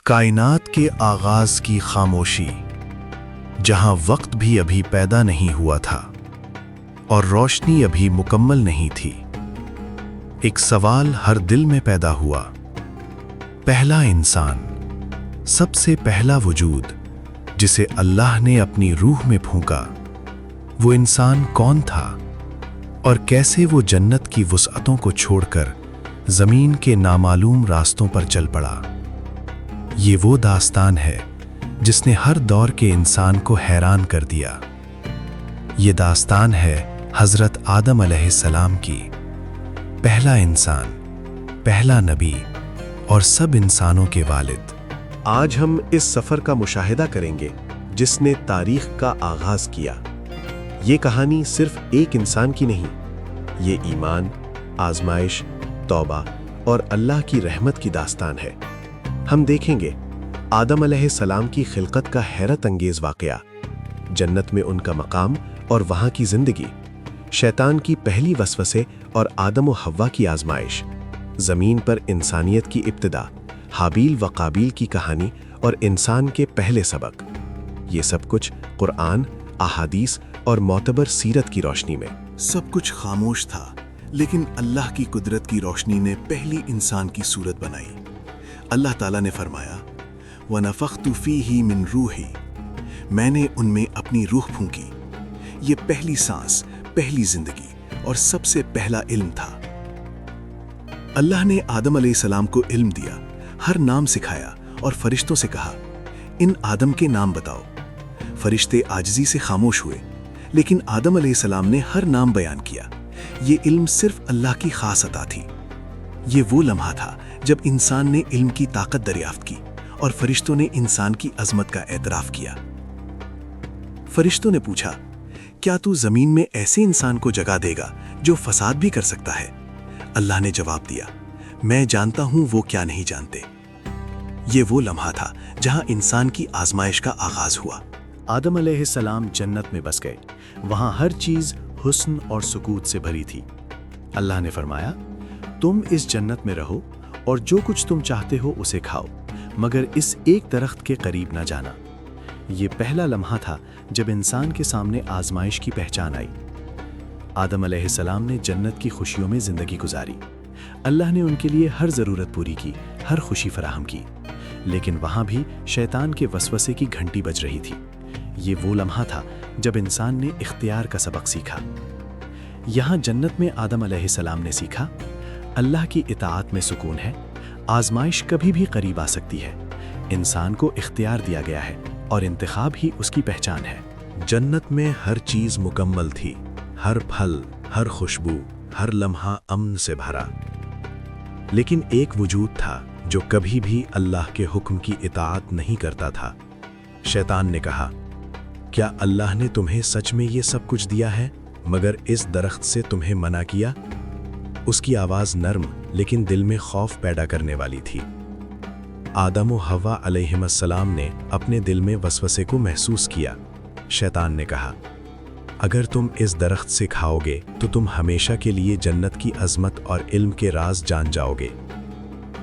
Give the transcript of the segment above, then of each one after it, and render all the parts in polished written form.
کائنات کے آغاز کی خاموشی، جہاں وقت بھی ابھی پیدا نہیں ہوا تھا اور روشنی ابھی مکمل نہیں تھی، ایک سوال ہر دل میں پیدا ہوا۔ پہلا انسان، سب سے پہلا وجود جسے اللہ نے اپنی روح میں پھونکا، وہ انسان کون تھا اور کیسے وہ جنت کی وسعتوں کو چھوڑ کر زمین کے نامعلوم راستوں پر چل پڑا؟ یہ وہ داستان ہے جس نے ہر دور کے انسان کو حیران کر دیا۔ یہ داستان ہے حضرت آدم علیہ السلام کی، پہلا انسان، پہلا نبی اور سب انسانوں کے والد۔ آج ہم اس سفر کا مشاہدہ کریں گے جس نے تاریخ کا آغاز کیا۔ یہ کہانی صرف ایک انسان کی نہیں، یہ ایمان، آزمائش، توبہ اور اللہ کی رحمت کی داستان ہے۔ ہم دیکھیں گے آدم علیہ السلام کی خلقت کا حیرت انگیز واقعہ، جنت میں ان کا مقام اور وہاں کی زندگی، شیطان کی پہلی وسوسے اور آدم و حوا کی آزمائش، زمین پر انسانیت کی ابتدا، حابیل و قابیل کی کہانی اور انسان کے پہلے سبق۔ یہ سب کچھ قرآن، احادیث اور معتبر سیرت کی روشنی میں۔ سب کچھ خاموش تھا، لیکن اللہ کی قدرت کی روشنی نے پہلی انسان کی صورت بنائی۔ اللہ تعالیٰ نے فرمایا، وَنَفَخْتُ فِيهِ مِن رُوحِي، میں نے ان میں اپنی روح پھونکی۔ یہ پہلی سانس، پہلی زندگی اور سب سے پہلا علم تھا۔ اللہ نے آدم علیہ السلام کو علم دیا، ہر نام سکھایا اور فرشتوں سے کہا، ان آدم کے نام بتاؤ۔ فرشتے عاجزی سے خاموش ہوئے، لیکن آدم علیہ السلام نے ہر نام بیان کیا۔ یہ علم صرف اللہ کی خاص عطا تھی۔ یہ وہ لمحہ تھا جب انسان نے علم کی طاقت دریافت کی اور فرشتوں نے انسان کی عظمت کا اعتراف کیا۔ فرشتوں نے پوچھا، کیا تو زمین میں ایسے انسان کو جگہ دے گا جو فساد بھی کر سکتا ہے؟ اللہ نے جواب دیا، میں جانتا ہوں وہ کیا نہیں جانتے۔ یہ وہ لمحہ تھا جہاں انسان کی آزمائش کا آغاز ہوا۔ آدم علیہ السلام جنت میں بس گئے، وہاں ہر چیز حسن اور سکوت سے بھری تھی۔ اللہ نے فرمایا، تم اس جنت میں رہو اور جو کچھ تم چاہتے ہو اسے کھاؤ، مگر اس ایک درخت کے قریب نہ جانا۔ یہ پہلا لمحہ تھا جب انسان کے سامنے آزمائش کی پہچان آئی۔ آدم علیہ السلام نے جنت کی خوشیوں میں زندگی گزاری۔ اللہ نے ان کے لیے ہر ضرورت پوری کی، ہر خوشی فراہم کی، لیکن وہاں بھی شیطان کے وسوسے کی گھنٹی بج رہی تھی۔ یہ وہ لمحہ تھا جب انسان نے اختیار کا سبق سیکھا۔ یہاں جنت میں آدم علیہ السلام نے سیکھا، اللہ کی اطاعت میں سکون ہے، آزمائش کبھی بھی قریب آ سکتی ہے، انسان کو اختیار دیا گیا ہے اور انتخاب ہی اس کی پہچان ہے۔ جنت میں ہر چیز مکمل تھی، ہر پھل، ہر خوشبو، ہر لمحہ امن سے بھرا۔ لیکن ایک وجود تھا جو کبھی بھی اللہ کے حکم کی اطاعت نہیں کرتا تھا۔ شیطان نے کہا، کیا اللہ نے تمہیں سچ میں یہ سب کچھ دیا ہے مگر اس درخت سے تمہیں منع کیا؟ اس کی آواز نرم لیکن دل میں خوف پیدا کرنے والی تھی۔ آدم و حوا علیہم السلام نے اپنے دل میں وسوسے کو محسوس کیا۔ شیطان نے کہا، اگر تم اس درخت سے کھاؤ گے تو تم ہمیشہ کے لیے جنت کی عظمت اور علم کے راز جان جاؤ گے۔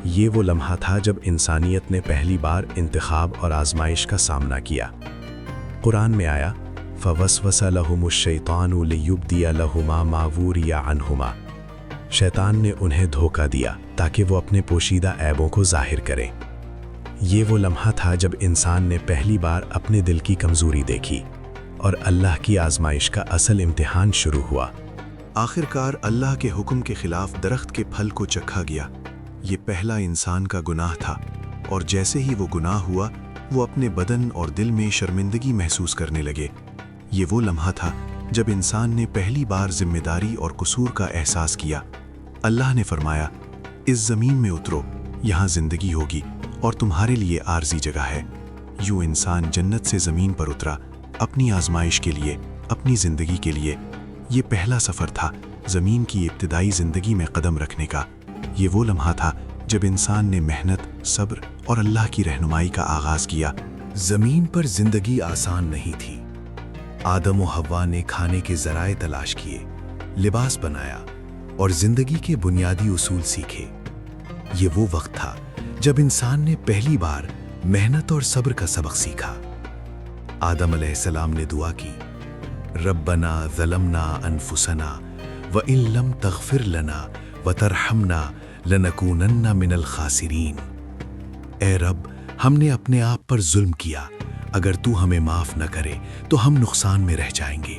یہ وہ لمحہ تھا جب انسانیت نے پہلی بار انتخاب اور آزمائش کا سامنا کیا۔ قرآن میں آیا، فَوَسْوَسَ لَهُمُ الشَّيْطَانُ لِيُبْدِيَ لَهُمَا مَا وُورِيَ عَنْهُمَا، شیطان نے انہیں دھوکہ دیا تاکہ وہ اپنے پوشیدہ عیبوں کو ظاہر کریں۔ یہ وہ لمحہ تھا جب انسان نے پہلی بار اپنے دل کی کمزوری دیکھی اور اللہ کی آزمائش کا اصل امتحان شروع ہوا۔ آخرکار اللہ کے حکم کے خلاف درخت کے پھل کو چکھا گیا۔ یہ پہلا انسان کا گناہ تھا، اور جیسے ہی وہ گناہ ہوا، وہ اپنے بدن اور دل میں شرمندگی محسوس کرنے لگے۔ یہ وہ لمحہ تھا جب انسان نے پہلی بار ذمہ داری اور قصور کا احساس کیا۔ اللہ نے فرمایا، اس زمین میں اترو، یہاں زندگی ہوگی اور تمہارے لیے عارضی جگہ ہے۔ یوں انسان جنت سے زمین پر اترا، اپنی آزمائش کے لیے، اپنی زندگی کے لیے۔ یہ پہلا سفر تھا زمین کی ابتدائی زندگی میں قدم رکھنے کا۔ یہ وہ لمحہ تھا جب انسان نے محنت، صبر اور اللہ کی رہنمائی کا آغاز کیا۔ زمین پر زندگی آسان نہیں تھی۔ آدم و حوا نے کھانے کے ذرائع تلاش کیے، لباس بنایا اور زندگی کے بنیادی اصول سیکھے۔ یہ وہ وقت تھا جب انسان نے پہلی بار محنت اور صبر کا سبق سیکھا۔ آدم علیہ السلام نے دعا کی، ربنا ظلمنا انفسنا وان لم تغفر لنا وترحمنا لنکونن من الخاسرین۔ اے رب، ہم نے اپنے آپ پر ظلم کیا، اگر تو ہمیں معاف نہ کرے تو ہم نقصان میں رہ جائیں گے۔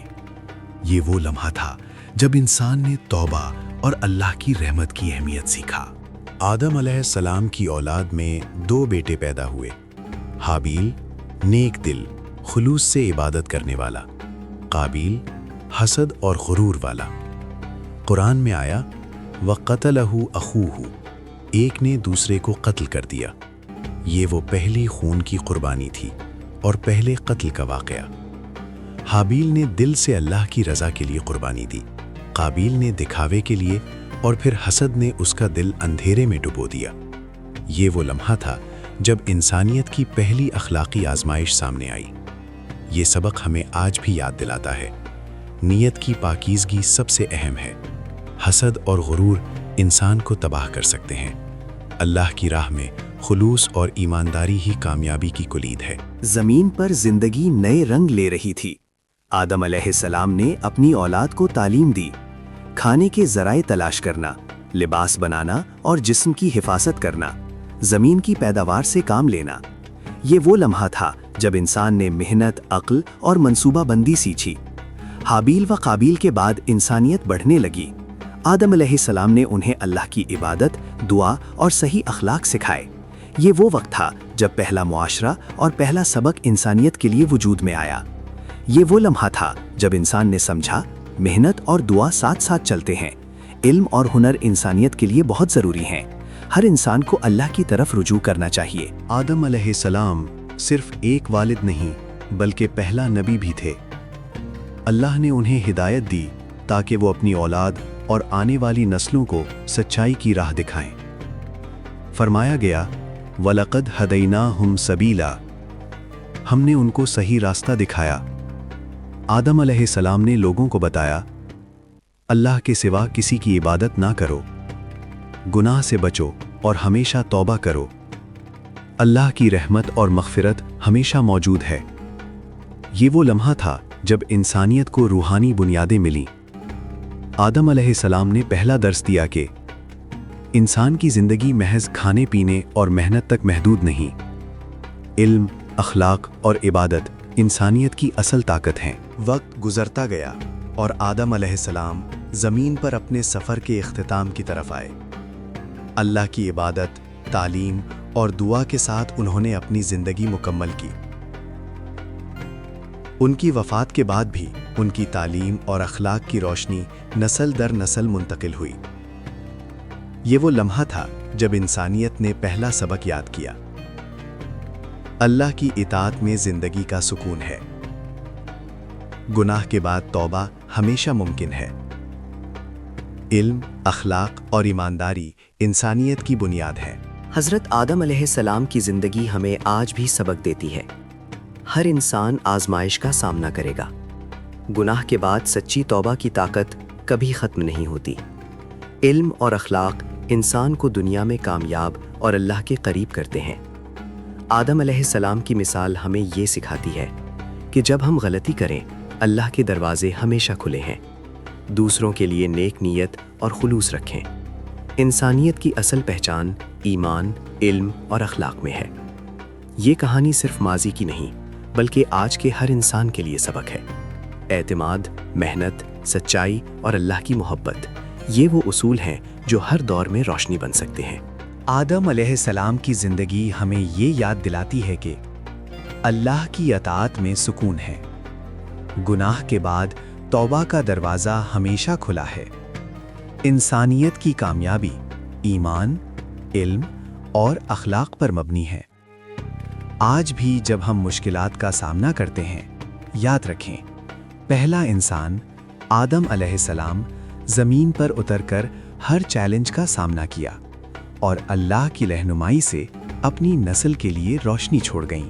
یہ وہ لمحہ تھا جب انسان نے توبہ اور اللہ کی رحمت کی اہمیت سیکھا۔ آدم علیہ السلام کی اولاد میں 2 بیٹے پیدا ہوئے، حابیل نیک دل خلوص سے عبادت کرنے والا، قابیل حسد اور غرور والا۔ قرآن میں آیا وَقَتَلَهُ أَخُوهُ، ایک نے دوسرے کو قتل کر دیا۔ یہ وہ پہلی خون کی قربانی تھی اور پہلے قتل کا واقعہ۔ حابیل نے دل سے اللہ کی رضا کے لیے قربانی دی، قابیل نے دکھاوے کے لیے، اور پھر حسد نے اس کا دل اندھیرے میں ڈبو دیا۔ یہ وہ لمحہ تھا جب انسانیت کی پہلی اخلاقی آزمائش سامنے آئی۔ یہ سبق ہمیں آج بھی یاد دلاتا ہے، نیت کی پاکیزگی سب سے اہم ہے۔ حسد اور غرور انسان کو تباہ کر سکتے ہیں۔ اللہ کی راہ میں خلوص اور ایمانداری ہی کامیابی کی کلید ہے۔ زمین پر زندگی نئے رنگ لے رہی تھی۔ آدم علیہ السلام نے اپنی اولاد کو تعلیم دی، کھانے کے ذرائع تلاش کرنا، لباس بنانا اور جسم کی حفاظت کرنا، زمین کی پیداوار سے کام لینا۔ یہ وہ لمحہ تھا جب انسان نے محنت، عقل اور منصوبہ بندی سیکھی۔ حابیل و قابیل کے بعد انسانیت بڑھنے لگی۔ آدم علیہ السلام نے انہیں اللہ کی عبادت، دعا اور صحیح اخلاق سکھائے۔ یہ وہ وقت تھا جب پہلا معاشرہ اور پہلا سبق انسانیت کے لیے وجود میں آیا۔ یہ وہ لمحہ تھا جب انسان نے سمجھا محنت اور دعا ساتھ ساتھ چلتے ہیں۔ علم اور ہنر انسانیت کے لیے بہت ضروری ہیں۔ ہر انسان کو اللہ کی طرف رجوع کرنا چاہیے۔ آدم علیہ السلام صرف ایک والد نہیں بلکہ پہلا نبی بھی تھے۔ اللہ نے انہیں ہدایت دی تاکہ وہ اپنی اولاد اور آنے والی نسلوں کو سچائی کی راہ دکھائیں۔ فرمایا گیا وَلَقَدْ هَدَيْنَاهُمْ سَبِيلًا، ہم نے ان کو صحیح راستہ دکھایا۔ آدم علیہ السلام نے لوگوں کو بتایا اللہ کے سوا کسی کی عبادت نہ کرو، گناہ سے بچو اور ہمیشہ توبہ کرو، اللہ کی رحمت اور مغفرت ہمیشہ موجود ہے۔ یہ وہ لمحہ تھا جب انسانیت کو روحانی بنیادیں ملیں۔ آدم علیہ السلام نے پہلا درس دیا کہ انسان کی زندگی محض کھانے پینے اور محنت تک محدود نہیں۔ علم، اخلاق اور عبادت انسانیت کی اصل طاقت ہیں۔ وقت گزرتا گیا اور آدم علیہ السلام زمین پر اپنے سفر کے اختتام کی طرف آئے۔ اللہ کی عبادت، تعلیم اور دعا کے ساتھ انہوں نے اپنی زندگی مکمل کی۔ ان کی وفات کے بعد بھی ان کی تعلیم اور اخلاق کی روشنی نسل در نسل منتقل ہوئی۔ یہ وہ لمحہ تھا جب انسانیت نے پہلا سبق یاد کیا، اللہ کی اطاعت میں زندگی کا سکون ہے، گناہ کے بعد توبہ ہمیشہ ممکن ہے۔ علم، اخلاق اور ایمانداری انسانیت کی بنیاد ہے۔ حضرت آدم علیہ السلام کی زندگی ہمیں آج بھی سبق دیتی ہے۔ ہر انسان آزمائش کا سامنا کرے گا۔ گناہ کے بعد سچی توبہ کی طاقت کبھی ختم نہیں ہوتی۔ علم اور اخلاق انسان کو دنیا میں کامیاب اور اللہ کے قریب کرتے ہیں۔ آدم علیہ السلام کی مثال ہمیں یہ سکھاتی ہے کہ جب ہم غلطی کریں، اللہ کے دروازے ہمیشہ کھلے ہیں۔ دوسروں کے لیے نیک نیت اور خلوص رکھیں۔ انسانیت کی اصل پہچان ایمان، علم اور اخلاق میں ہے۔ یہ کہانی صرف ماضی کی نہیں بلکہ آج کے ہر انسان کے لیے سبق ہے۔ اعتماد، محنت، سچائی اور اللہ کی محبت، یہ وہ اصول ہیں جو ہر دور میں روشنی بن سکتے ہیں۔ آدم علیہ السلام کی زندگی ہمیں یہ یاد دلاتی ہے کہ اللہ کی اطاعت میں سکون ہے، گناہ کے بعد توبہ کا دروازہ ہمیشہ کھلا ہے۔ انسانیت کی کامیابی ایمان، علم اور اخلاق پر مبنی ہے۔ آج بھی جب ہم مشکلات کا سامنا کرتے ہیں، یاد رکھیں پہلا انسان آدم علیہ السلام زمین پر اتر کر ہر چیلنج کا سامنا کیا اور اللہ کی رہنمائی سے اپنی نسل کے لیے روشنی چھوڑ گئیں۔